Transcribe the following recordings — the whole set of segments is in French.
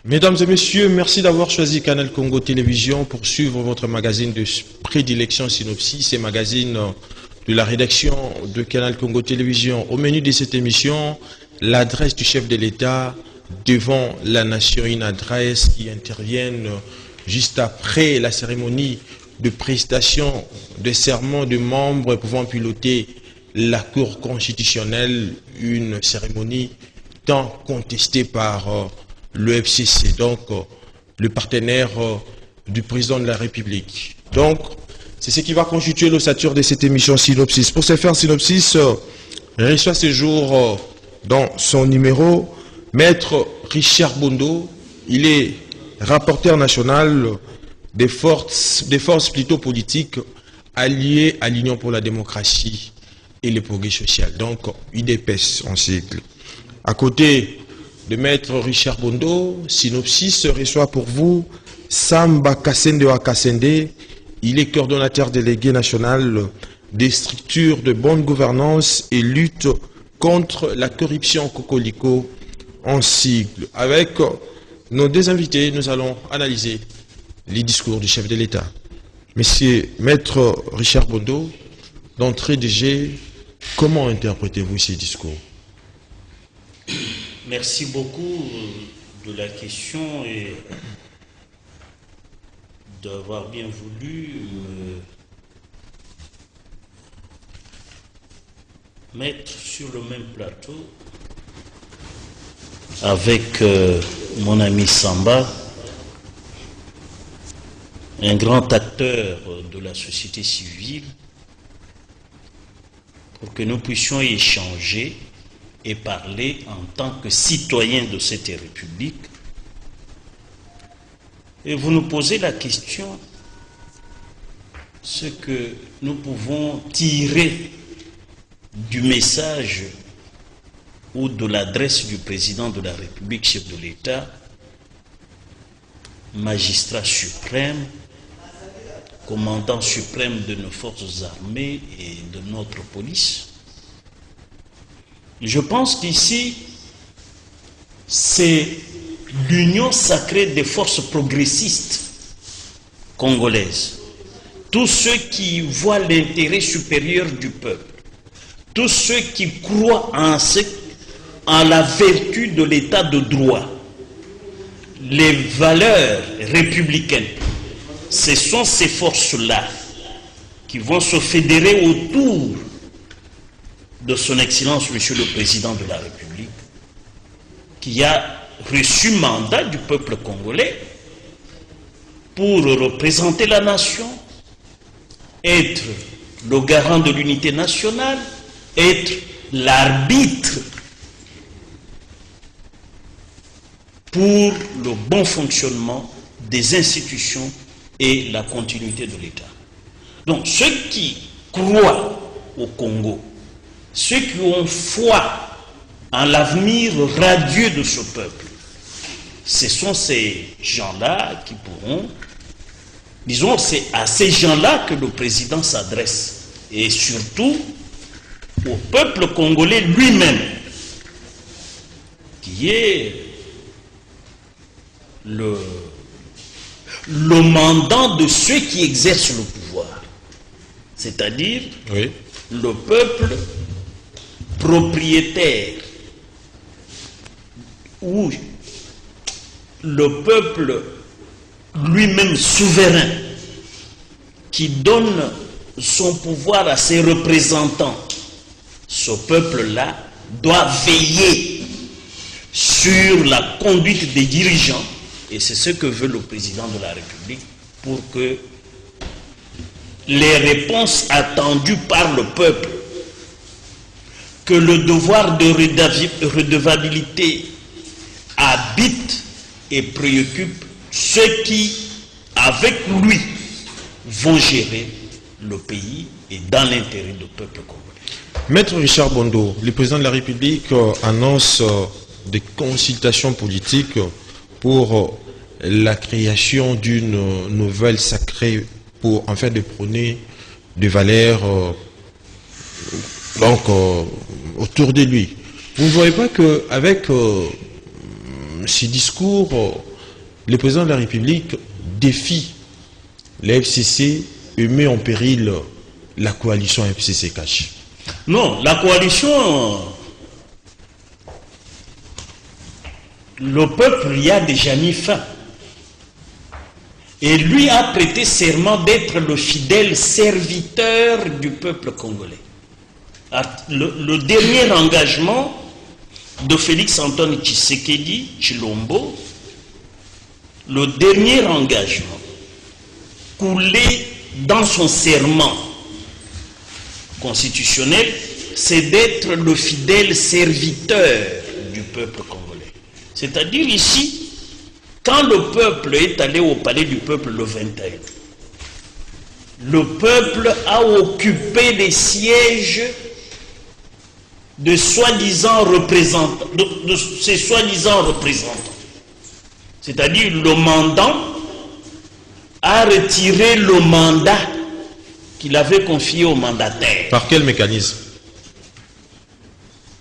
Mesdames et messieurs, merci d'avoir choisi Canal Congo Télévision pour suivre votre magazine de prédilection Synopsis et magazine de la rédaction de Canal Congo Télévision. Au menu de cette émission, l'adresse du chef de l'État devant la nation, une adresse qui intervient juste après la cérémonie de prestation de serment de membres pouvant piloter la Cour constitutionnelle, une cérémonie tant contestée par le FCC, donc le partenaire du président de la République. Donc, c'est ce qui va constituer l'ossature de cette émission Synopsis. Pour ce faire, Synopsis reçoit ce jour dans son numéro Maître Richard Bondo. Il est rapporteur national des forces plutôt politiques alliées à l'Union pour la démocratie et le progrès social, donc UDPS en sigle. À côté de Maître Richard Bondo, Synopsis reçoit pour vous Samba Kassende Wakasende. Il est coordonnateur délégué national des structures de bonne gouvernance et lutte contre la corruption Cocolico en sigle. Avec nos deux invités, nous allons analyser les discours du chef de l'État. Monsieur Maître Richard Bondo, d'entrée de jeu, comment interprétez-vous ces discours? Merci beaucoup de la question et d'avoir bien voulu me mettre sur le même plateau avec mon ami Samba, un grand acteur de la société civile, pour que nous puissions échanger et parler en tant que citoyens de cette République. Et vous nous posez la question, ce que nous pouvons tirer du message ou de l'adresse du président de la République, chef de l'État, magistrat suprême, commandant suprême de nos forces armées et de notre police. Je pense qu'ici, c'est l'union sacrée des forces progressistes congolaises. Tous ceux qui voient l'intérêt supérieur du peuple, tous ceux qui croient en la vertu de l'état de droit, les valeurs républicaines, ce sont ces forces-là qui vont se fédérer autour de son Excellence, Monsieur le Président de la République, qui a reçu mandat du peuple congolais pour représenter la nation, être le garant de l'unité nationale, être l'arbitre pour le bon fonctionnement des institutions et la continuité de l'État. Donc ceux qui croient au Congo, ceux qui ont foi en l'avenir radieux de ce peuple, ce sont ces gens-là qui pourront, disons, c'est à ces gens-là que le président s'adresse, et surtout au peuple congolais lui-même, qui est le mandant de ceux qui exercent le pouvoir, c'est-à-dire le peuple propriétaire ou le peuple lui-même souverain qui donne son pouvoir à ses représentants. Ce peuple-là doit veiller sur la conduite des dirigeants, et c'est ce que veut le président de la République, pour que les réponses attendues par le peuple, que le devoir de redevabilité habite et préoccupe ceux qui, avec lui, vont gérer le pays et dans l'intérêt du peuple congolais. Maître Richard Bondo, le président de la République annonce des consultations politiques pour la création d'une nouvelle sacrée pour en fait de prôner des valeurs autour de lui. Vous ne voyez pas qu'avec ces discours, le président de la République défie la FCC et met en péril la coalition FCC-Cash. Non, la coalition, le peuple y a déjà mis fin. Et lui a prêté serment d'être le fidèle serviteur du peuple congolais. Le dernier engagement de Félix Antoine Tshisekedi Tshilombo, le dernier engagement coulé dans son serment constitutionnel, c'est d'être le fidèle serviteur du peuple congolais. C'est-à-dire ici, quand le peuple est allé au palais du peuple le 21, le peuple a occupé les sièges de soi-disant représentants, de ces soi-disant représentants. C'est-à-dire le mandant a retiré le mandat qu'il avait confié au mandataire. Par quel mécanisme?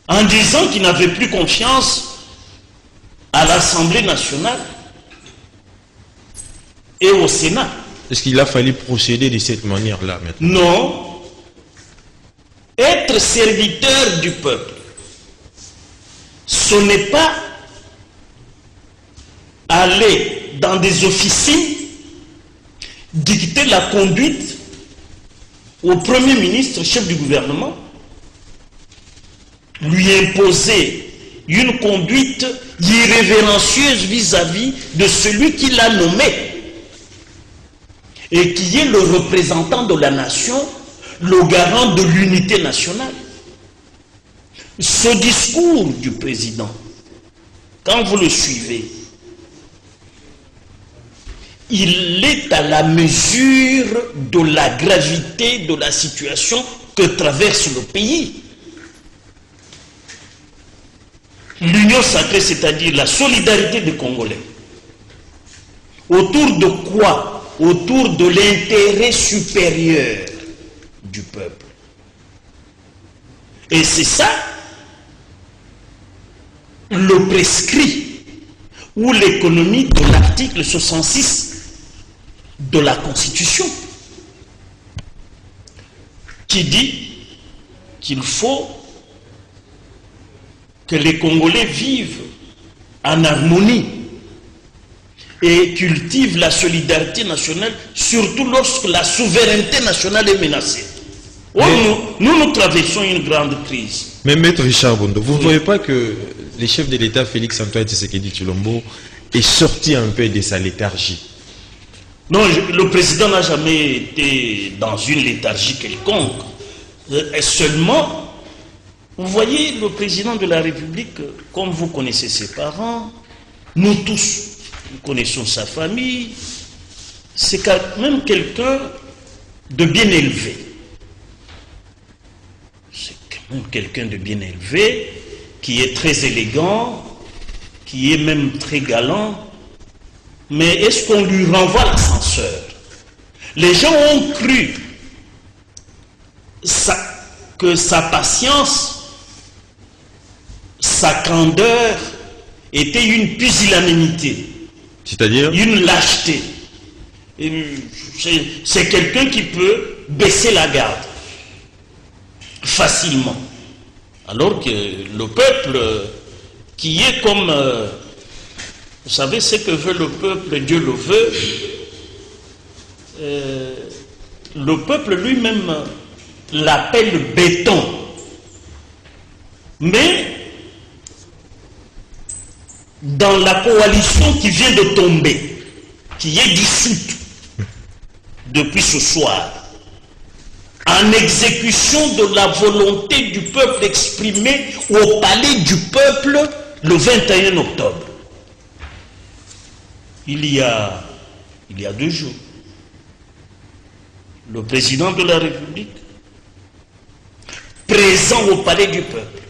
En disant qu'il n'avait plus confiance à l'Assemblée nationale et au Sénat. Est-ce qu'il a fallu procéder de cette manière-là maintenant? Non. Être serviteur du peuple, ce n'est pas aller dans des officines, dicter la conduite au Premier ministre, chef du gouvernement, lui imposer une conduite irrévérencieuse vis-à-vis de celui qui l'a nommé et qui est le représentant de la nation, le garant de l'unité nationale. Ce discours du président, quand vous le suivez, il est à la mesure de la gravité de la situation que traverse le pays. L'union sacrée, c'est-à-dire la solidarité des Congolais. Autour de quoi? Autour de l'intérêt supérieur du peuple. Et c'est ça le prescrit ou l'économie de l'article 66 de la Constitution, qui dit qu'il faut que les Congolais vivent en harmonie et cultivent la solidarité nationale, surtout lorsque la souveraineté nationale est menacée. Oh, nous traversons une grande crise. Mais Maître Richard Bondo, vous ne voyez pas que le chef de l'État, Félix Antoine Tshisekedi Tshilombo, est sorti un peu de sa léthargie? Non, le président n'a jamais été dans une léthargie quelconque. Seulement, vous voyez, le président de la République, comme vous connaissez ses parents, nous tous, nous connaissons sa famille, c'est quand même quelqu'un de bien élevé. C'est quand même quelqu'un de bien élevé, qui est très élégant, qui est même très galant. Mais est-ce qu'on lui renvoie l'ascenseur? Les gens ont cru que sa patience, sa candeur était une pusillanimité. C'est-à-dire? Une lâcheté. C'est quelqu'un qui peut baisser la garde facilement. Alors que le peuple, qui est comme... vous savez, ce que veut le peuple, Dieu le veut. Le peuple lui-même l'appelle béton. Mais dans la coalition qui vient de tomber, qui est dissoute depuis ce soir, en exécution de la volonté du peuple exprimée au palais du peuple le 21 octobre, il y a 2 jours, le président de la République, présent au palais du peuple,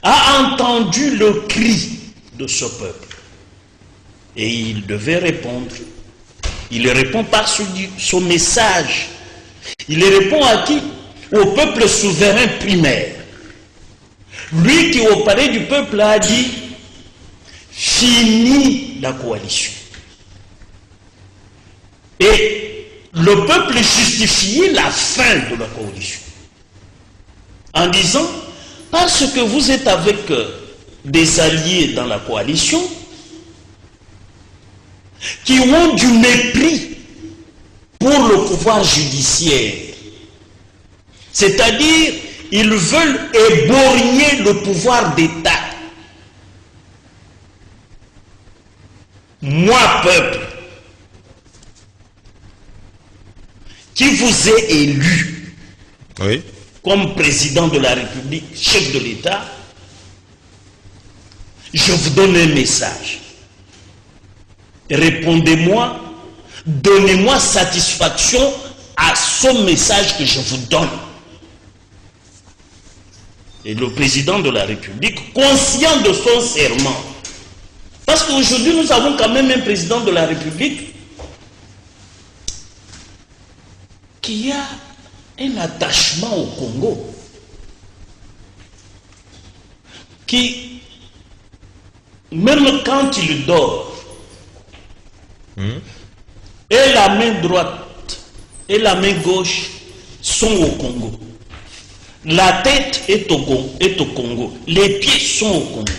a entendu le cri de ce peuple. Et il devait répondre. Il répond par son message. Il répond à qui? Au peuple souverain primaire. Lui qui au palais du peuple a dit: finit la coalition. Et le peuple justifiait la fin de la coalition en disant, parce que vous êtes avec des alliés dans la coalition qui ont du mépris pour le pouvoir judiciaire. C'est-à-dire, ils veulent éborgner le pouvoir d'État. Moi, peuple, qui vous ai élu comme président de la République, chef de l'État, je vous donne un message. Répondez-moi, donnez-moi satisfaction à ce message que je vous donne. Et le président de la République, conscient de son serment, parce qu'aujourd'hui nous avons quand même un président de la République qui a un attachement au Congo, qui, même quand il dort, et la main droite et la main gauche sont au Congo. La tête est au Congo. Les pieds sont au Congo.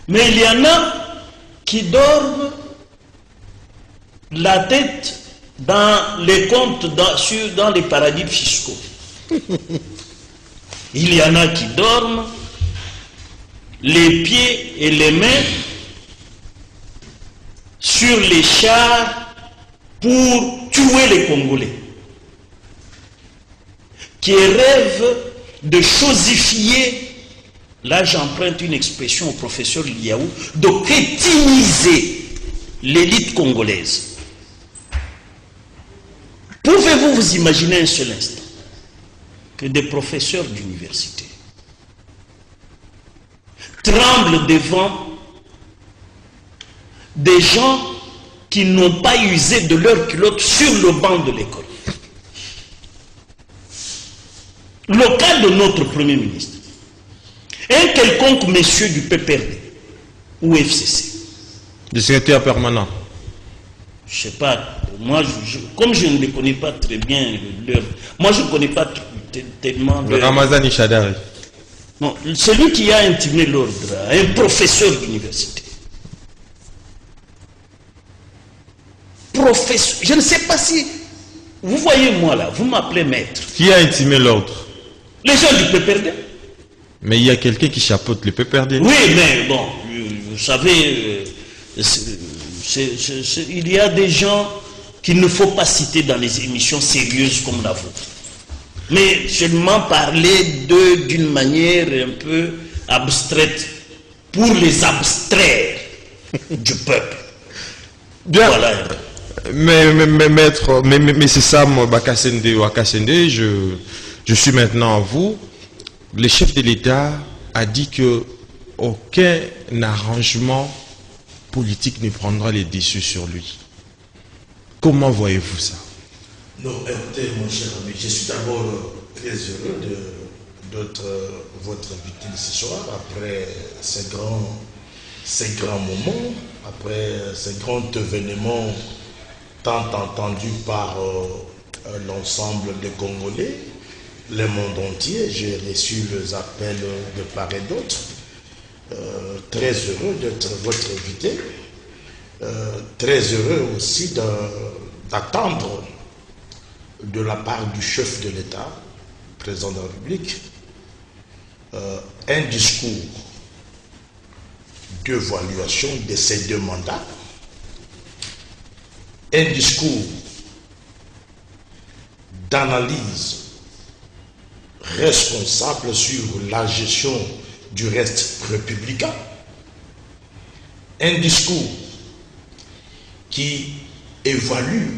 Mais il y en a qui dorment la tête dans les comptes, dans les paradis fiscaux. Il y en a qui dorment les pieds et les mains sur les chars pour tuer les Congolais, qui rêvent de chosifier, là j'emprunte une expression au professeur Liaou, de crétiniser l'élite congolaise. Pouvez-vous vous imaginer un seul instant que des professeurs d'université tremblent devant des gens qui n'ont pas usé de leur culotte sur le banc de l'école? Le cas de notre Premier ministre, un quelconque monsieur du PPRD ou FCC, le secrétaire permanent, je ne sais pas, moi, comme je ne les connais pas très bien, moi je ne connais pas tellement... Le Ramazani Chadari. Non, celui qui a intimé l'ordre, un professeur d'université. Professeur, je ne sais pas si... Vous voyez moi là, vous m'appelez maître. Qui a intimé l'ordre? Les gens du PPRD. Mais il y a quelqu'un qui chapeaute le PPRD. Oui, mais bon, vous savez, il y a des gens qu'il ne faut pas citer dans les émissions sérieuses comme la vôtre. Mais seulement parler d'eux d'une manière un peu abstraite pour les abstraire du peuple. Bien. Voilà. Mais maître, mais c'est ça, moi, Bakasende, je suis maintenant à vous. Le chef de l'État a dit que aucun arrangement politique ne prendra les dessus sur lui. Comment voyez-vous ça? Non, écoutez, mon cher ami, je suis d'abord très heureux d'être votre invité ce soir, après ces grands moments, après ces grands événements tant entendus par l'ensemble des Congolais, le monde entier. J'ai reçu les appels de part et d'autre. Très heureux d'être votre invité. Très heureux aussi d'attendre de la part du chef de l'État, président de la République, un discours d'évaluation de ces deux mandats, un discours d'analyse responsable sur la gestion du reste républicain, un discours qui évalue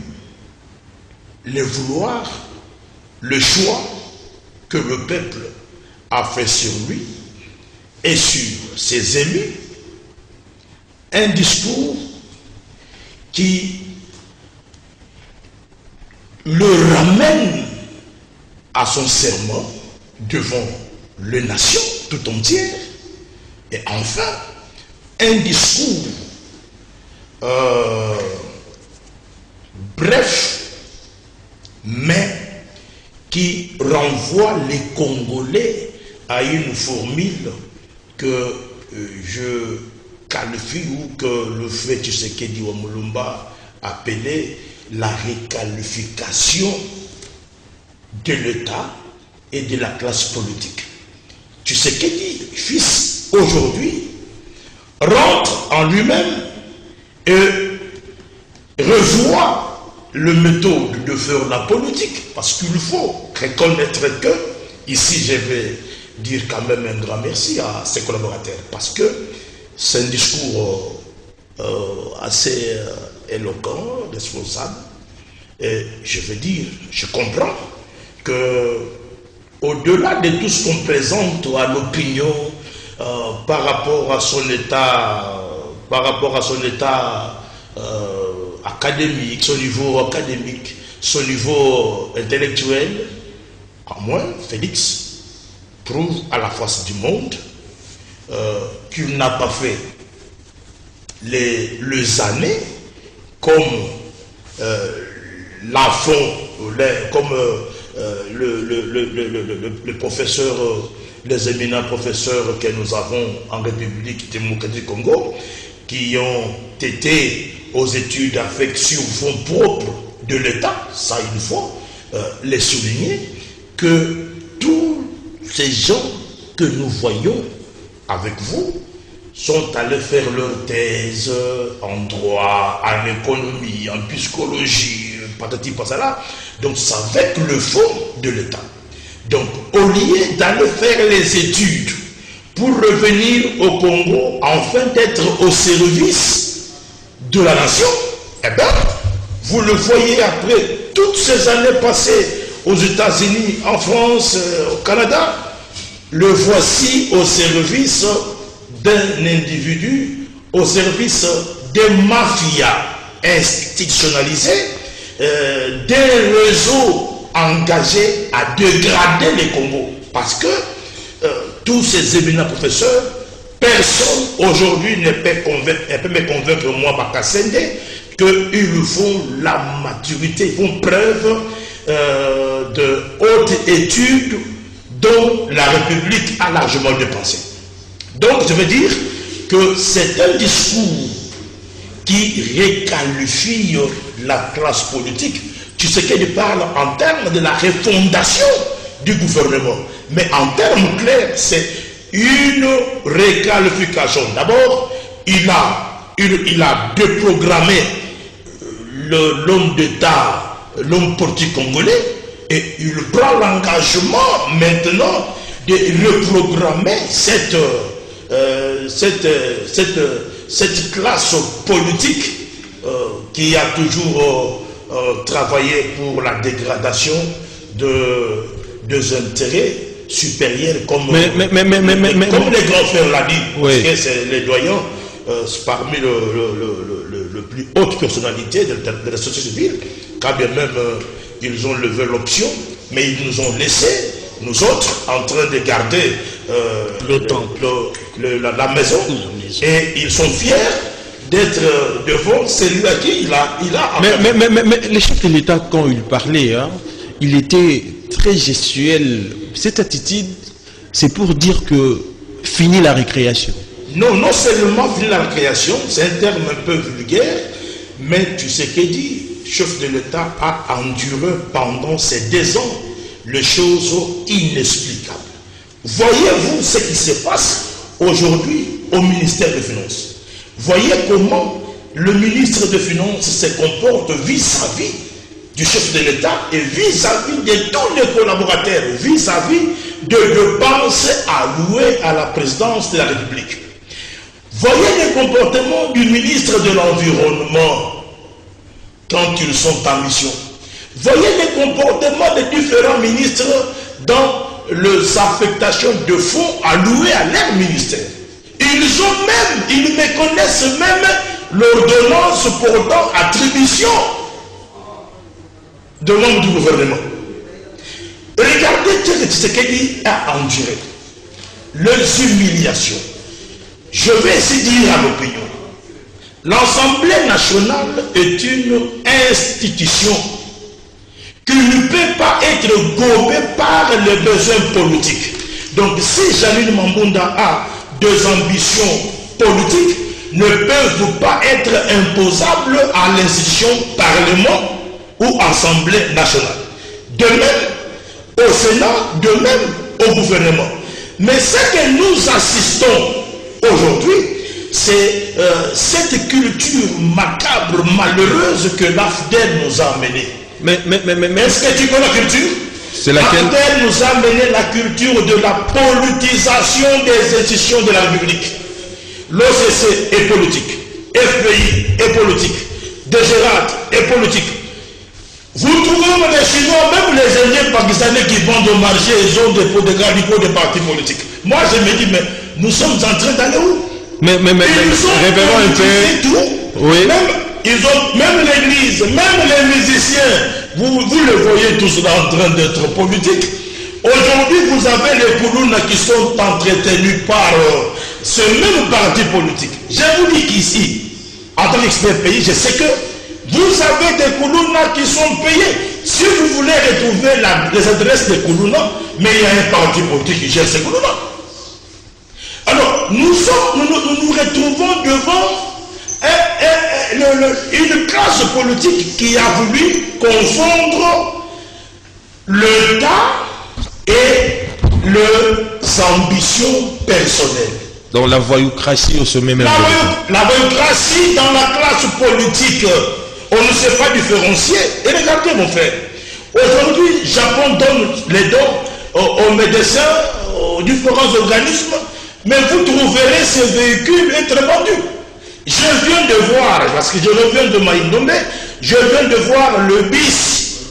le vouloir, le choix que le peuple a fait sur lui et sur ses élus, un discours qui le ramène à son serment devant les nations tout entières, et enfin un discours bref, mais qui renvoie les Congolais à une formule que je qualifie ou que le fait Tshisekedi Wamulumba appelait la requalification de l'État et de la classe politique. Tshisekedi, fils, aujourd'hui, rentre en lui-même et revoit le méthode de faire la politique, parce qu'il faut reconnaître que, ici je vais dire quand même un grand merci à ses collaborateurs, parce que c'est un discours assez éloquent, responsable, et je veux dire, je comprends que au-delà de tout ce qu'on présente à l'opinion par rapport à son état, académique, son niveau académique, son niveau intellectuel, à moins Félix prouve à la face du monde qu'il n'a pas fait les années comme le professeur, les éminents professeurs que nous avons en République démocratique du Congo, qui ont été aux études avec sur fonds propres de l'État, ça il faut les souligner, que tous ces gens que nous voyons avec vous sont allés faire leur thèse en droit, en économie, en psychologie, patati patata, donc c'est avec le fonds de l'État. Donc au lieu d'aller faire les études pour revenir au Congo afin d'être au service de la nation, eh bien, vous le voyez après toutes ces années passées aux États-Unis, en France, au Canada, le voici au service d'un individu, au service des mafias institutionnalisées, des réseaux engagés à dégrader les Congos. Parce que tous ces éminents professeurs, personne aujourd'hui ne peut me convaincre, moi, par Kassende, qu'ils font la maturité, ils font preuve de haute étude dont la République a largement dépensé. Donc, je veux dire que c'est un discours qui requalifie la classe politique. Tu sais qu'il parle en termes de la refondation du gouvernement. Mais en termes clairs, c'est une requalification. D'abord, il a déprogrammé l'homme d'État, l'homme politique congolais, et il prend l'engagement maintenant de reprogrammer cette classe politique qui a toujours travaillé pour la dégradation des intérêts supérieurs, comme les grands frères l'ont dit, oui. Parce que c'est les doyens parmi les plus hautes personnalités de la société civile, quand bien même ils ont levé l'option, mais ils nous ont laissé, nous autres, en train de garder la maison, et ils sont fiers d'être devant celui à qui il a mais le chef de l'État, quand il parlait, hein, il était très gestuel. Cette attitude, c'est pour dire que fini la récréation. Non seulement fini la récréation, c'est un terme un peu vulgaire, mais tu sais qu'il dit, le chef de l'État a enduré pendant ces 2 ans les choses inexplicables. Voyez-vous ce qui se passe aujourd'hui au ministère des Finances. Voyez comment le ministre des Finances se comporte vis-à-vis du chef de l'État et vis-à-vis de tous les collaborateurs, vis-à-vis de dépenses allouées à la présidence de la République. Voyez les comportements du ministre de l'Environnement quand ils sont en mission. Voyez les comportements des différents ministres dans les affectations de fonds alloués à leur ministère. Ils méconnaissent même l'ordonnance portant attribution de membres du gouvernement. Regardez ce que Tshisekedi a enduré. Les humiliations, je vais essayer de dire à l'opinion, l'Assemblée nationale est une institution qui ne peut pas être gobée par les besoins politiques. Donc si Janine Mambunda a des ambitions politiques, ne peuvent pas être imposables à l'institution Parlement ou Assemblée nationale. De même au Sénat, de même au gouvernement. Mais ce que nous assistons aujourd'hui, c'est cette culture macabre, malheureuse que l'AFDEL nous a amenée. Mais est-ce que tu connais la culture? C'est laquelle? L'AFDEL nous a amené la culture de la politisation des institutions de la République. L'OCC est politique, FPI est politique, DGRAT est politique. Vous trouvez les Chinois, même les Indiens pakistanais qui vendent au marché, ils ont des pots de galicots de partis politiques. Moi je me dis, mais nous sommes en train d'aller où? Mais révélons un peu. Tout. Oui. Même l'église, même les musiciens, vous le voyez tous là en train d'être politiques. Aujourd'hui, vous avez les Koulouna qui sont entretenus par ce même parti politique. Je vous dis qu'ici, en tant qu'expert pays, je sais que vous avez des Koulouna qui sont payés. Si vous voulez retrouver les adresses des Koulouna, mais il y a un parti politique qui gère ces Koulouna. Alors, nous nous retrouvons devant une classe politique qui a voulu confondre l'État et les ambitions personnelles. Donc la voyoucratie au sommet même. La voyoucratie dans la classe politique, on ne sait pas différencier. Et regardez mon frère, aujourd'hui, Japon donne les dons aux médecins, aux différents organismes, mais vous trouverez ces véhicules être vendus. Je viens de voir, parce que je reviens de Maïndombe, je viens de voir le bis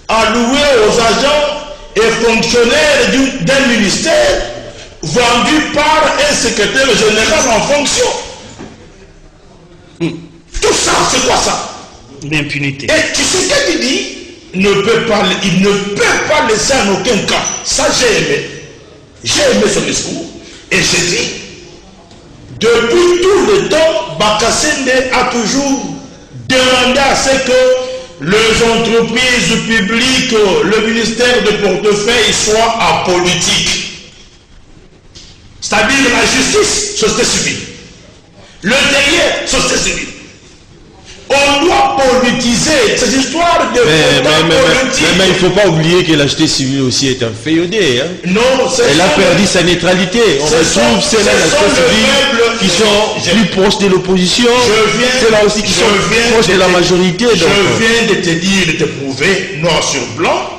alloué aux agents et fonctionnaires d'un ministère vendu par un secrétaire général en fonction. Tout ça, c'est quoi ça? L'impunité. Et tu sais ce qu'il dit? Il ne peut pas laisser en aucun cas. Ça, j'ai aimé. J'ai aimé son discours. Et j'ai dit, depuis tout le temps, Bakasende a toujours demandé à ce que les entreprises publiques, le ministère de portefeuille soit apolitique. C'est-à-dire la justice, société civile. L'intérieur, société civile. On doit politiser cette histoire de politique. Mais il ne faut pas oublier que la société civile aussi est un féodé. Hein? Non, elle a perdu sa neutralité. On retrouve celles-là, la société civile, qui sont plus proches de l'opposition. Celles-là aussi qui sont proches de la majorité. Je viens de te dire, de te prouver, noir sur blanc,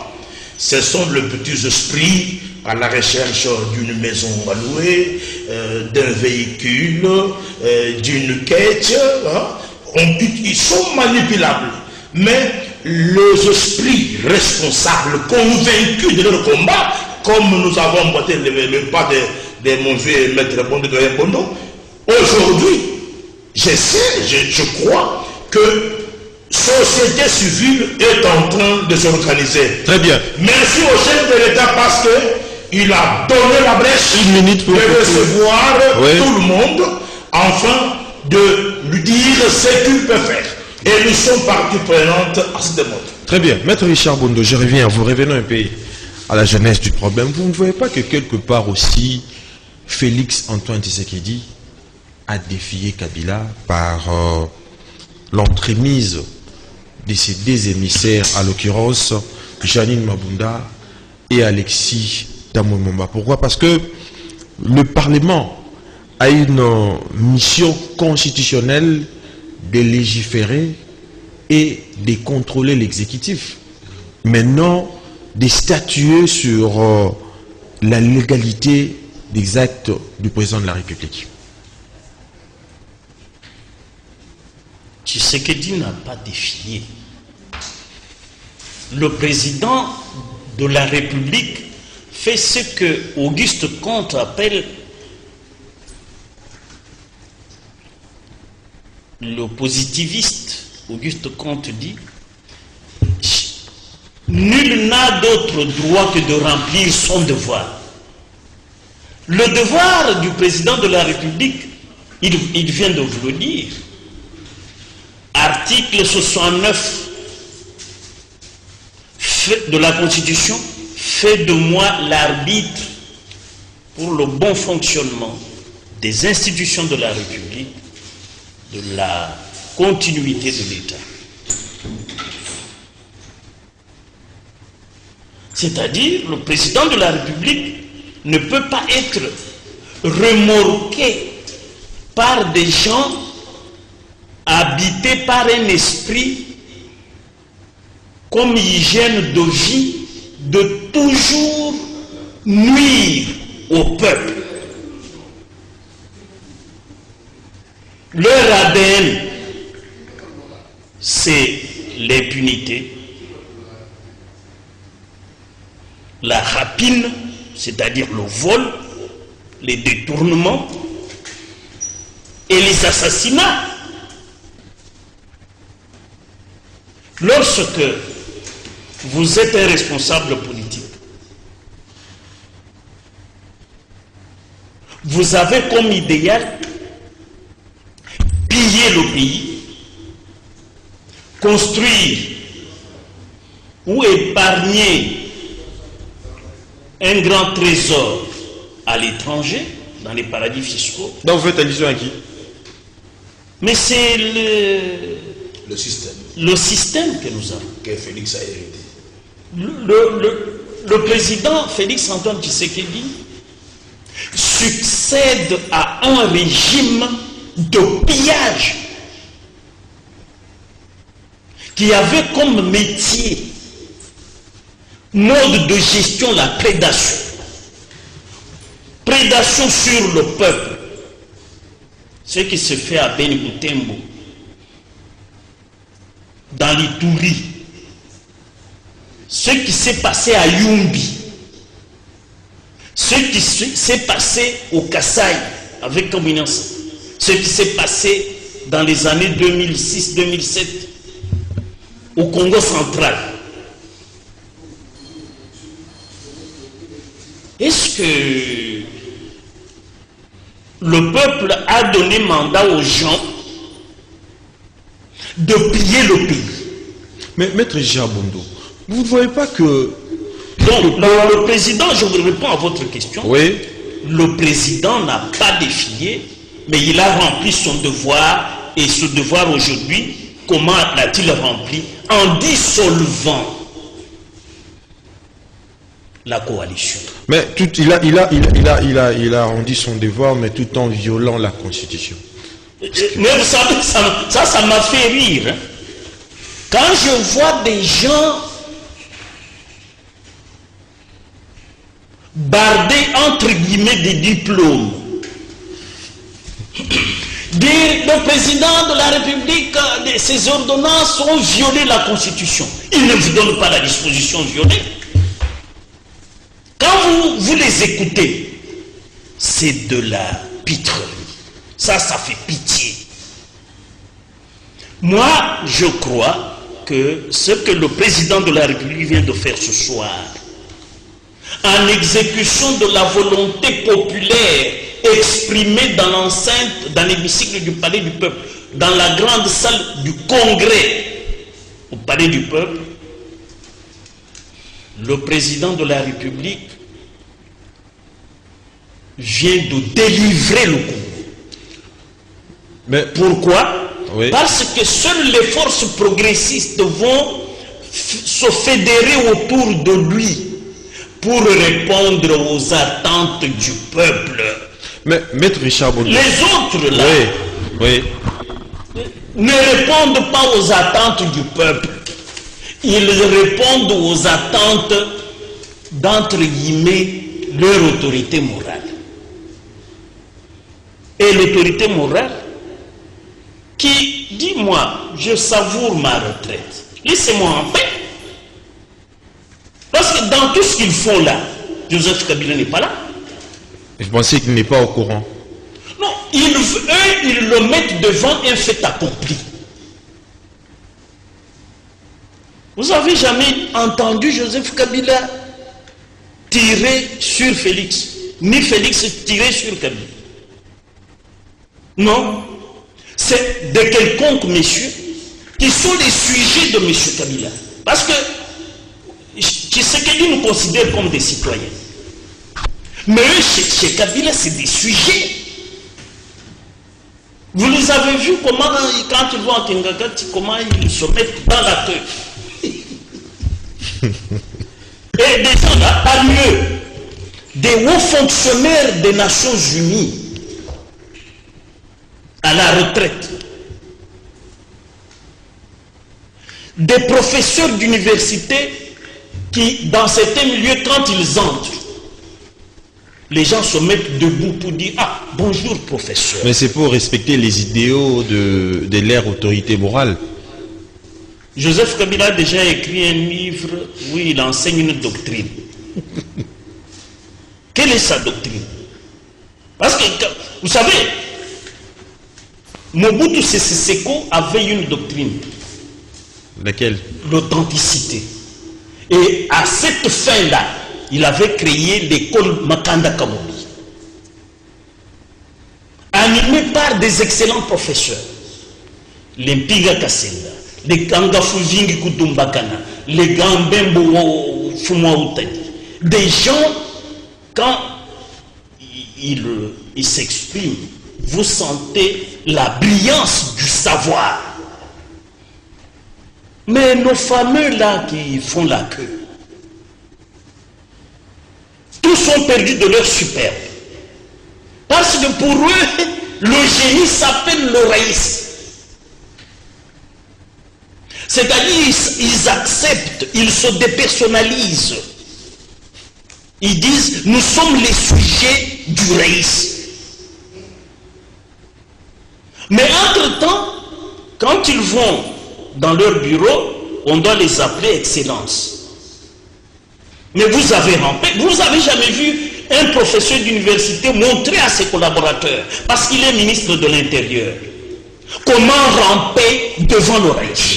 ce sont les petits esprits à la recherche d'une maison à louer, d'un véhicule, d'une quête. Hein? Ils sont manipulables, mais les esprits responsables, convaincus de leur combat, comme nous avons emboîté le pas de mon vieux maître Bondo de Bondo, aujourd'hui, je crois que société civile est en train de s'organiser. Très bien. Merci au chef de l'État parce qu'il a donné la brèche une minute pour de recevoir tout le monde, enfin de lui dire ce qu'il peut faire. Et nous sommes partie prenante à ce demande. Très bien. Maître Richard Bondo, je reviens. Vous revenons un peu à la jeunesse du problème. Vous ne voyez pas que quelque part aussi, Félix Antoine Tshisekedi a défié Kabila par l'entremise de ses deux émissaires, à l'occurrence Janine Mabunda et Alexis Damouemomba. Pourquoi? Parce que le Parlement a une mission constitutionnelle de légiférer et de contrôler l'exécutif. Maintenant, de statuer sur la légalité des actes du président de la République. Tshisekedi n'a pas défié. Le président de la République fait ce que Auguste Comte appelle le positiviste. Auguste Comte dit: nul n'a d'autre droit que de remplir son devoir. Le devoir du président de la République, il vient de vous le dire. Article 69 de la Constitution fait de moi l'arbitre pour le bon fonctionnement des institutions de la République, de la continuité de l'État. C'est-à-dire, le président de la République ne peut pas être remorqué par des gens habités par un esprit comme hygiène de vie de toujours nuire au peuple. Leur ADN, c'est l'impunité, la rapine, c'est-à-dire le vol, les détournements et les assassinats. Lorsque vous êtes un responsable politique, vous avez comme idéal piller le pays, construire ou épargner un grand trésor à l'étranger, dans les paradis fiscaux. Donc vous faites allusion à qui? Mais c'est Le système le système que nous avons. que Félix a hérité. Le président Félix Antoine Tshisekedi succède à un régime de pillage qui avait comme métier, mode de gestion, la prédation. Prédation sur le peuple. Ce qui se fait à Beni Butembo, dans l'Ituri, ce qui s'est passé à Yumbi, ce qui s'est passé au Kasaï avec Kombinance, ce qui s'est passé dans les années 2006-2007 au Congo central. Est-ce que le peuple a donné mandat aux gens de piller le pays? Mais Maître Jabondo, vous ne voyez pas que... Donc, le président, je vous réponds à votre question. Oui. Le président n'a pas défié, mais il a rempli son devoir. Et ce devoir aujourd'hui, comment l'a-t-il rempli? En dissolvant la coalition. Mais il a rendu son devoir, mais tout en violant la Constitution. Mais vous savez, ça m'a fait rire. Hein. Quand je vois des gens bardés entre guillemets des diplômes, dire le président de la République, ses ordonnances ont violé la Constitution. Il ne vous donne pas la disposition violée. Quand vous les écoutez, c'est de la pitrerie. Ça fait pitié. Moi, je crois que ce que le président de la République vient de faire ce soir, en exécution de la volonté populaire exprimée dans l'enceinte, dans l'hémicycle du Palais du Peuple, dans la grande salle du Congrès au Palais du Peuple, le président de la République vient de délivrer le Congo. Mais pourquoi? Oui. Parce que seules les forces progressistes vont se fédérer autour de lui pour répondre aux attentes du peuple. Mais Maître Richard Bondo. Les autres là oui. ne répondent pas aux attentes du peuple. Ils répondent aux attentes d'entre guillemets leur autorité morale. Et l'autorité morale qui dit, moi, je savoure ma retraite. Laissez-moi en paix. Parce que dans tout ce qu'ils font là, Joseph Kabila n'est pas là. Je pensais qu'il n'est pas au courant. Non, eux, ils le mettent devant un fait accompli. Vous avez jamais entendu Joseph Kabila tirer sur Félix, ni Félix tirer sur Kabila. Non. C'est de quelconques messieurs qui sont les sujets de M. Kabila. Parce que Tshisekedi nous considère comme des citoyens. Mais eux, chez Kabila, c'est des sujets. Vous les avez vus comment, quand ils vont à Kengagati, comment ils se mettent dans la queue. Et des gens là, parmi eux, des hauts fonctionnaires des Nations Unies à la retraite, des professeurs d'université qui, dans certains milieux, quand ils entrent, les gens se mettent debout pour dire « Ah, bonjour professeur ». Mais c'est pour respecter les idéaux de l'ère autorité morale. Joseph Kabila a déjà écrit un livre où il enseigne une doctrine. Quelle est sa doctrine? Parce que, vous savez, Mobutu Sese Seko avait une doctrine. Laquelle? L'authenticité. Et à cette fin-là, il avait créé l'école Makanda Kabobi, animée par des excellents professeurs. Les Mpiga Kasenda, les Kangafuvingi Kutumbakana, les Gambembo Fumaoutani. Des gens, quand ils s'expriment, vous sentez la brillance du savoir. Mais nos fameux là qui font la queue, tous sont perdus de leur superbe. Parce que pour eux, le génie s'appelle le raïs. C'est-à-dire, ils acceptent, ils se dépersonnalisent. Ils disent, nous sommes les sujets du raïs. Mais entre-temps, quand ils vont dans leur bureau, on doit les appeler Excellence. Mais vous avez rampé, vous n'avez jamais vu un professeur d'université montrer à ses collaborateurs, parce qu'il est ministre de l'Intérieur, comment ramper devant le raïs.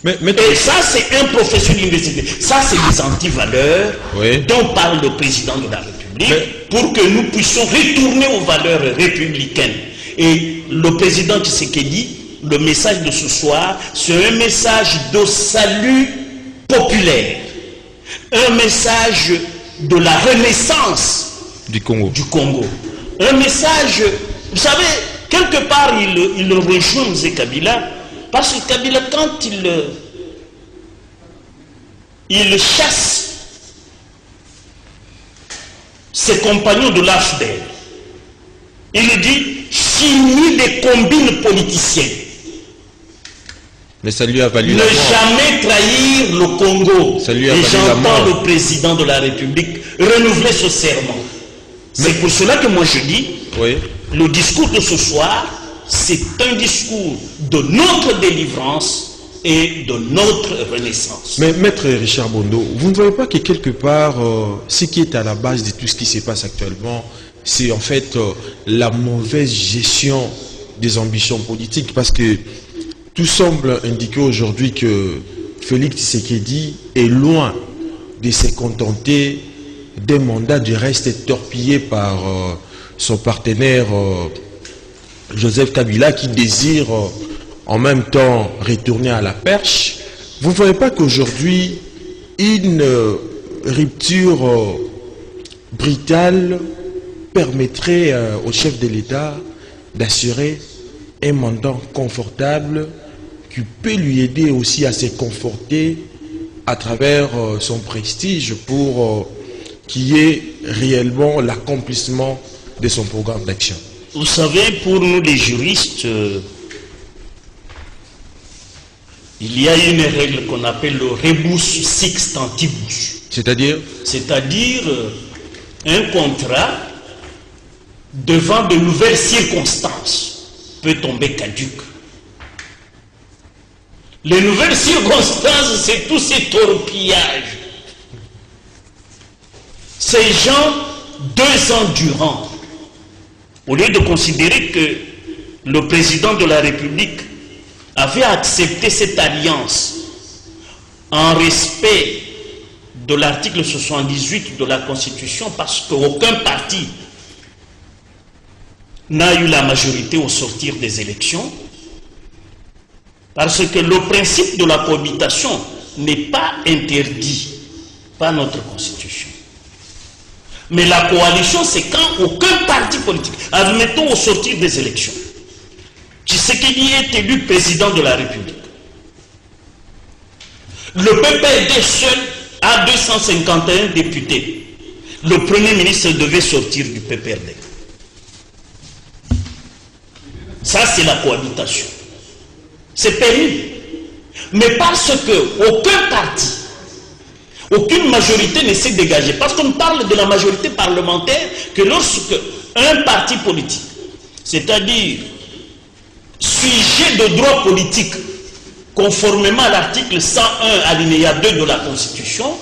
Et ça, c'est un professeur d'université. Ça, c'est des antivaleurs dont parle le président de la République pour que nous puissions retourner aux valeurs républicaines. Et le président Tshisekedi, le message de ce soir, c'est un message de salut populaire. Un message de la renaissance du Congo. Un message, vous savez, quelque part, il rejoint M. Kabila, parce que Kabila, quand il chasse ses compagnons de l'AFDEL, il dit, fini les combines politiciennes. Mais ça lui a valu ne la mort. Jamais trahir le Congo. Ça lui a et valu la j'entends mort. le président de la République renouveler ce serment. C'est pour cela que moi je dis, le discours de ce soir, c'est un discours de notre délivrance et de notre renaissance. Mais Maître Richard Bondo, vous ne voyez pas que quelque part, ce qui est à la base de tout ce qui se passe actuellement, c'est en fait la mauvaise gestion des ambitions politiques, parce que tout semble indiquer aujourd'hui que Félix Tshisekedi est loin de se contenter des mandats du reste torpillés par son partenaire Joseph Kabila, qui désire en même temps retourner à la perche. Vous ne voyez pas qu'aujourd'hui, une rupture brutale permettrait au chef de l'État d'assurer un mandat confortable qui peut lui aider aussi à se conforter à travers son prestige pour qu'il y ait réellement l'accomplissement de son programme d'action. Vous savez, pour nous les juristes, il y a une règle qu'on appelle le rebus sixtantibus. C'est-à-dire? C'est-à-dire un contrat devant de nouvelles circonstances peut tomber caduque. Les nouvelles circonstances, c'est tous ces torpillages. Ces gens, 2 ans durant, au lieu de considérer que le président de la République avait accepté cette alliance en respect de l'article 78 de la Constitution, parce qu'aucun parti n'a eu la majorité au sortir des élections, parce que le principe de la cohabitation n'est pas interdit par notre constitution. Mais la coalition, c'est quand aucun parti politique, admettons au sortir des élections, Tshisekedi est élu président de la République. Le PPRD seul a 251 députés. Le Premier ministre devait sortir du PPRD. Ça, c'est la cohabitation. C'est permis. Mais parce que aucun parti, aucune majorité ne s'est dégagée. Parce qu'on parle de la majorité parlementaire que lorsque un parti politique, c'est-à-dire sujet de droit politique, conformément à l'article 101 alinéa 2 de la Constitution,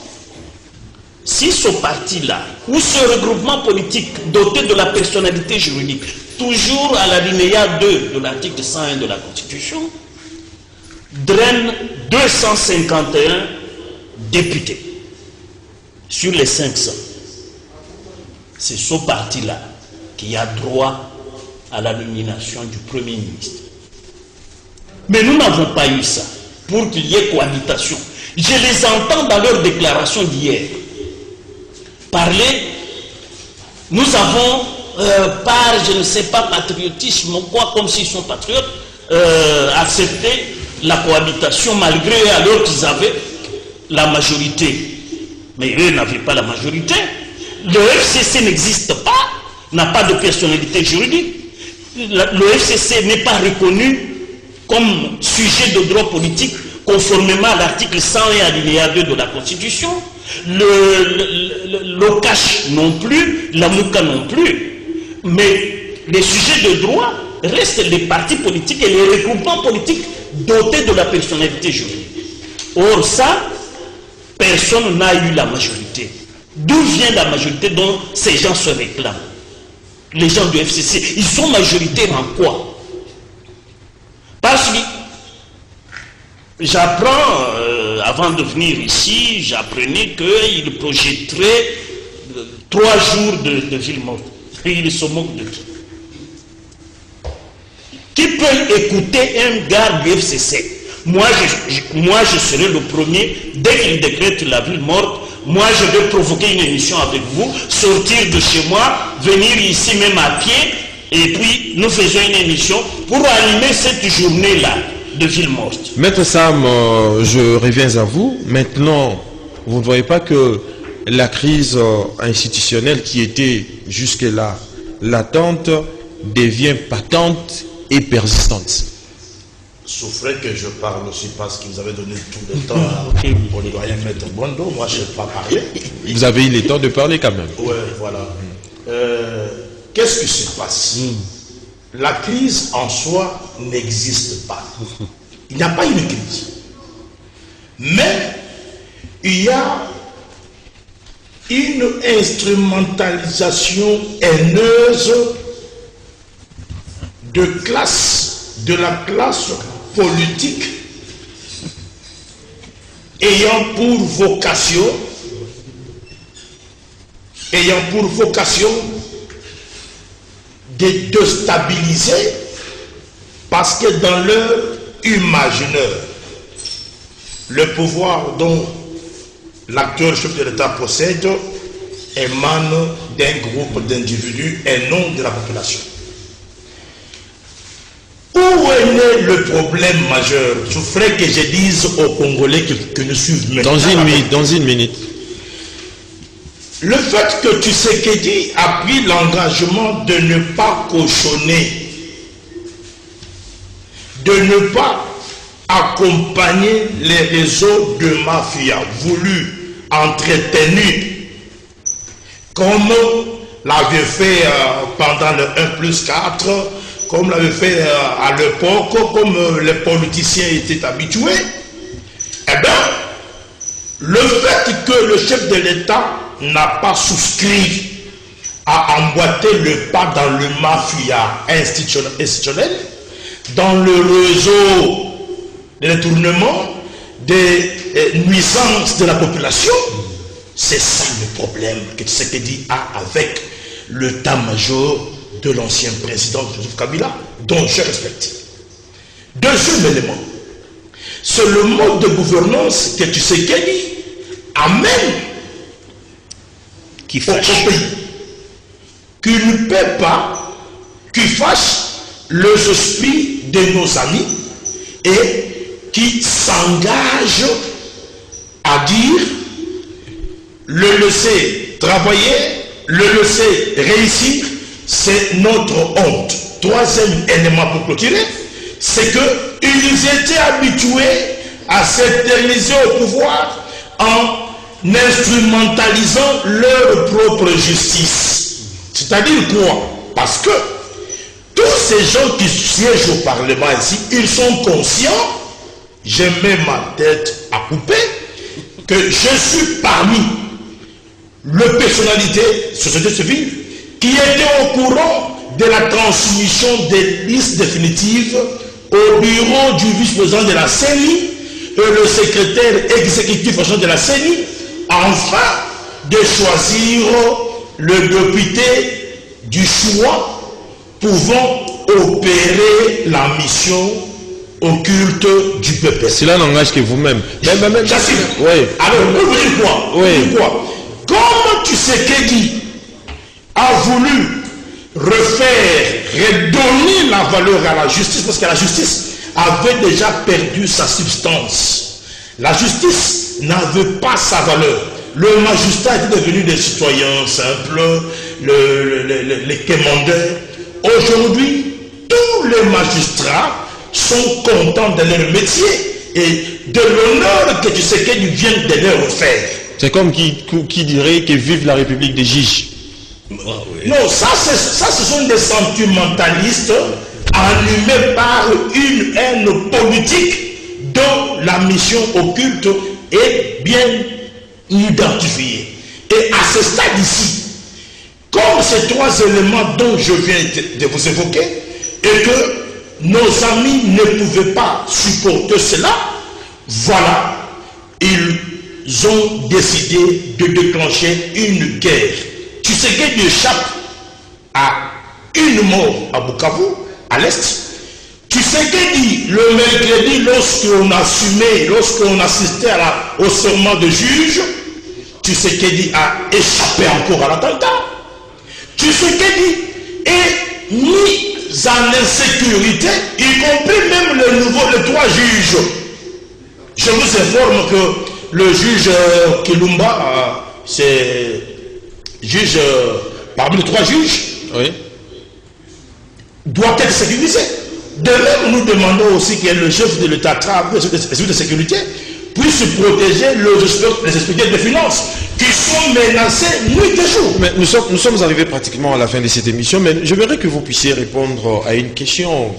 si ce parti-là, ou ce regroupement politique doté de la personnalité juridique, toujours à l'alinéa 2 de l'article 101 de la Constitution, draine 251 députés sur les 500. C'est ce parti-là qui a droit à la nomination du Premier ministre. Mais nous n'avons pas eu ça pour qu'il y ait cohabitation. Je les entends dans leur déclaration d'hier parler. Nous avons, par je ne sais pas, patriotisme ou quoi, comme s'ils sont patriotes, accepté la cohabitation malgré eux, alors qu'ils avaient la majorité. Mais eux n'avaient pas la majorité. Le FCC n'existe pas, n'a pas de personnalité juridique. Le FCC n'est pas reconnu comme sujet de droit politique conformément à l'article 101 alinéa 2 de la Constitution. Le CACH non plus, la MOUCA non plus. Mais les sujets de droit restent les partis politiques et les regroupements politiques dotés de la personnalité juridique. Or ça, personne n'a eu la majorité. D'où vient la majorité dont ces gens se réclament? Les gens du FCC, ils sont majoritaires en quoi? Parce que j'apprends, avant de venir ici, j'apprenais qu'ils projetteraient 3 jours de ville morte. Et ils se moquent de qui? Qui peut écouter un gars du FCC? Moi, je serai le premier, dès qu'il décrète la ville morte, moi je vais provoquer une émission avec vous, sortir de chez moi, venir ici même à pied, et puis nous faisons une émission pour animer cette journée-là de ville morte. Maître Sam, je reviens à vous. Maintenant, vous ne voyez pas que la crise institutionnelle qui était jusque-là latente devient patente et persistante? Souffrez que je parle aussi parce que vous avez donné tout le temps au doyen Maître Bondo. Moi, je n'ai pas parlé. Vous avez eu le temps de parler quand même. Oui, voilà. Qu'est-ce qui se passe? La crise en soi n'existe pas. Il n'y a pas une crise. Mais il y a une instrumentalisation haineuse de la classe politique ayant pour vocation de déstabiliser, parce que dans leur imaginaire, le pouvoir dont l'actuel chef de l'État possède émane d'un groupe d'individus et non de la population. Où est né le problème majeur? Je ferais que je dise aux Congolais que nous suivent maintenant. Dans une minute. Le fait que Tshisekedi a pris l'engagement de ne pas cautionner, de ne pas accompagner les réseaux de mafia voulus, entretenus, comme l'avait fait pendant le 1+4, comme l'avait fait à l'époque, comme les politiciens étaient habitués, eh bien, le fait que le chef de l'État n'a pas souscrit à emboîter le pas dans le mafia institutionnel, dans le réseau de détournement, des nuisances de la population, c'est ça le problème que Tshisekedi a avec l'état-major de l'ancien président Joseph Kabila, dont je respecte. Deuxième élément, c'est le mode de gouvernance que Tshisekedi amène Qui au fâche. pays, qui ne peut pas, qui fâche les esprits de nos amis et qui s'engage à dire le laisser travailler, le laisser réussir, c'est notre honte. Troisième élément pour clôturer, c'est qu'ils étaient habitués à s'éterniser au pouvoir en instrumentalisant leur propre justice. C'est-à-dire quoi? Parce que tous ces gens qui siègent au Parlement ici, ils sont conscients, je mets ma tête à couper, que je suis parmi les personnalités société civile qui étaient au courant de la transmission des listes définitives au bureau du vice-président de la CENI et le secrétaire exécutif agent de la CENI, afin de choisir le député du choix pouvant opérer la mission occulte du peuple. Cela n'engage que vous-même. Même. J'assume. Oui. Alors, vous dire quoi? Oui. Vous dire quoi? Comme Tshisekedi a voulu redonner la valeur à la justice, parce que la justice avait déjà perdu sa substance. La justice n'avait pas sa valeur. Le magistrat était devenu des citoyens simples, les commandeurs. Aujourd'hui, tous les magistrats sont contents de leur métier et de l'honneur que Tshisekedi vient de leur faire. C'est comme qui dirait que vive la République des juges. Non, ça ce sont des sentimentalistes animés par une haine politique dont la mission occulte est bien identifiée. Et à ce stade ici, comme ces trois éléments dont je viens de vous évoquer, et que nos amis ne pouvaient pas supporter cela, voilà, ils ont décidé de déclencher une guerre. Tshisekedi échappe à une mort à Bukavu, à l'est. Tshisekedi, le mercredi, lorsqu'on assistait au serment de juge, Tshisekedi a échappé encore à l'attentat. Tshisekedi est mis en insécurité, y compris même les trois juges. Je vous informe que le juge Kilumba, c'est juge parmi les trois juges, Oui. doit être sécurisé. De même, nous demandons aussi que le chef de l'État, les services de sécurité, puisse protéger les inspecteurs de finances qui sont menacés nuit et jour. Mais nous sommes arrivés pratiquement à la fin de cette émission, mais je voudrais que vous puissiez répondre à une question.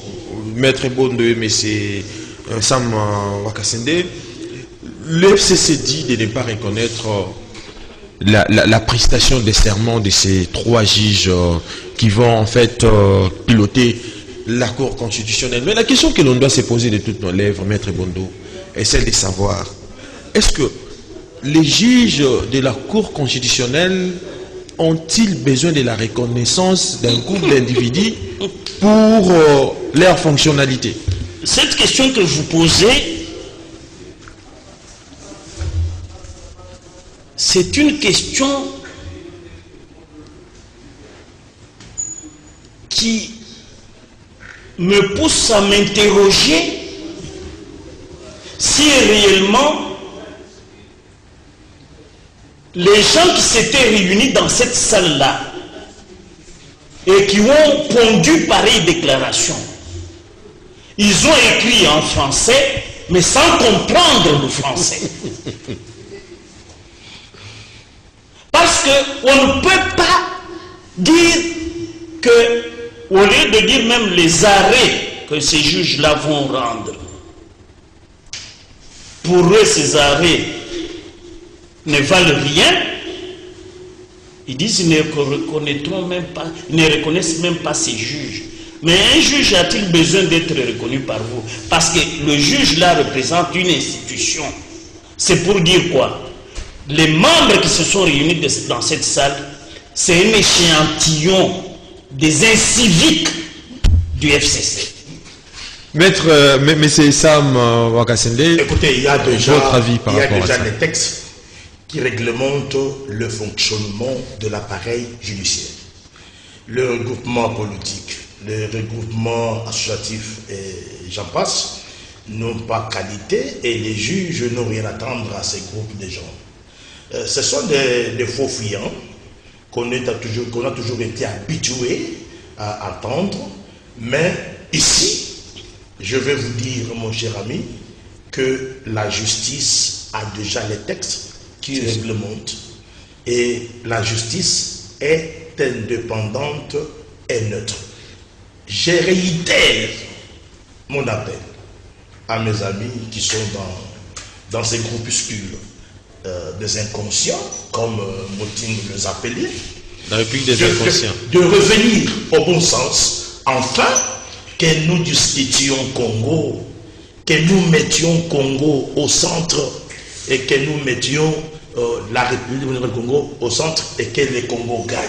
Maître Bondo, mais c'est Sam Wakasende. Le FCC dit de ne pas reconnaître la prestation des serments de ces trois juges qui vont en fait piloter la Cour constitutionnelle. Mais la question que l'on doit se poser de toutes nos lèvres, Maître Bondo, est celle de savoir, est-ce que les juges de la Cour constitutionnelle ont-ils besoin de la reconnaissance d'un groupe d'individus pour leur fonctionnalité? Cette question que vous posez, c'est une question qui me pousse à m'interroger si réellement les gens qui s'étaient réunis dans cette salle-là et qui ont pondu pareille déclaration, ils ont écrit en français, mais sans comprendre le français. Parce qu'on ne peut pas dire que, au lieu de dire même les arrêts que ces juges-là vont rendre, pour eux ces arrêts ne valent rien, ils disent qu'ils ne reconnaissent même pas ces juges. Mais un juge a-t-il besoin d'être reconnu par vous? Parce que le juge là représente une institution. C'est pour dire quoi? Les membres qui se sont réunis dans cette salle, c'est un échantillon des inciviques du FCC. Maître, M. Sam Wakasende, Écoutez, il y a déjà, votre avis par rapport à ça? des textes qui réglementent le fonctionnement de l'appareil judiciaire. Le regroupement politique, le regroupement associatif et j'en passe n'ont pas qualité et les juges n'ont rien à attendre à ces groupes de gens. Ce sont des faux fuyants qu'on a toujours été habitués à attendre, mais ici, je vais vous dire, mon cher ami, que la justice a déjà les textes qui réglementent et la justice est indépendante et neutre. Je réitère mon appel à mes amis qui sont dans ces groupuscules des inconscients, comme Moutine les appelait, La République des inconscients. de revenir au bon sens, enfin, que nous discutions Congo, que nous mettions Congo au centre et que nous mettions la République du Congo au centre et que le Congo gagne.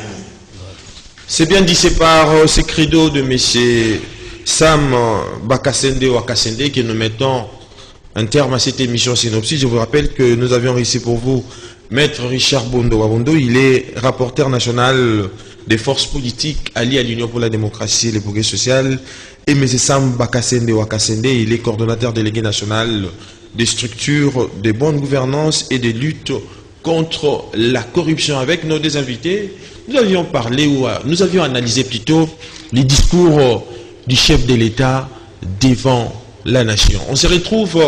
C'est bien dit, c'est par ce credo de M. Sam Bakasende Wakasende que nous mettons un terme à cette émission Synopsis. Je vous rappelle que nous avions réussi pour vous Maître Richard Bondo Wabondo. Il est rapporteur national des forces politiques alliées à l'Union pour la démocratie et le progrès social. Et M. Sam Bakasende Wakasende, il est coordonnateur délégué national des structures de bonne gouvernance et de lutte contre la corruption. Avec nos deux invités, nous avions parlé, ou nous avions analysé plutôt les discours du chef de l'État devant la nation. On se retrouve